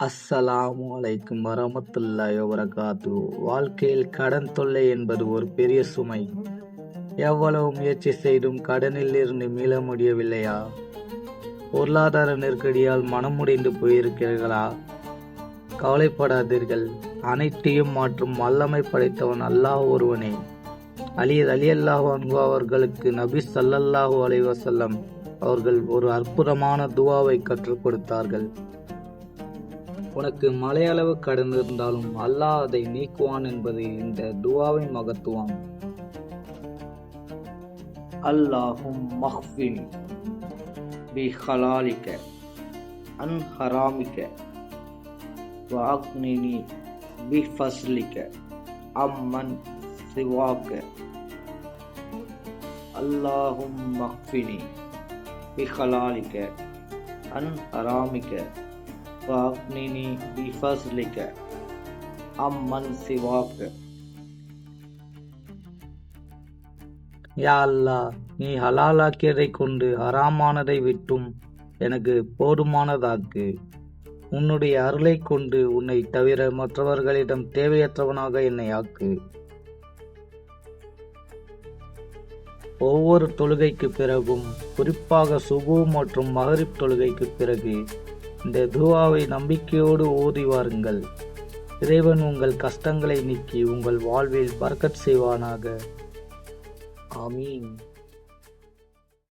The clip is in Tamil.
அஸ்ஸலாமு அலைக்கும் வரமத்துல்லாஹி வபரகாத்துஹு. வாழ்க்கையில் கடன் தொல்லை என்பது ஒரு பெரிய சுமை. எவ்வளவு முயற்சி செய்தும் கடனில் இருந்து மீள முடியவில்லையா? பொருளாதார நெருக்கடியால் மனமுடைந்து போயிருக்கிறீர்களா? கவலைப்படாதீர்கள். அனைத்தையும் மாற்றும் வல்லமை படைத்தவன் அல்லாஹ் ஒருவனே. அலி ரலியல்லாஹு அன்ஹு அவர்களுக்கு நபி ஸல்லல்லாஹு அலைஹி வஸல்லம் அவர்கள் ஒரு அற்புதமான துஆவை கற்றுக் கொடுத்தார்கள். உனக்கு மலையளவு கடன் இருந்தாலும் அல்லாஹ் அதை நீக்குவான் என்பது இந்த துஆவின் மகத்துவம். அல்லாஹும் மஹ்ஃபினி பி ஹலாலிக அன் ஹராமிக வ அக்னினி பி ஃபஸ்லிக அம்மன் சிவாக. அல்லாஹும் மஹ்ஃபினி பி ஹலாலிக அன் ஹராமிக வாக்னினி பிஃபஸ்லிக அம்மன் சிவாக. யா அல்லாஹ், நீ ஹலாலாக்கியதை கொண்டு ஹராமானதை விட்டும் எனக்கு போதுமானதாக்கு. உன்னுடைய அருளை கொண்டு உன்னை தவிர மற்றவர்களிடம் தேவையற்றவனாக என்னை ஆக்கு. ஒவ்வொரு தொழுகைக்கு பிறகும், குறிப்பாக சுபு மற்றும் மகரிப் தொழுகைக்கு பிறகு இந்த துஆவை நம்பிக்கையோடு ஓதி வாருங்கள். இறைவன் உங்கள் கஷ்டங்களை நீக்கி உங்கள் வாழ்வில் பரக்கத் செய்வானாக. ஆமீன்.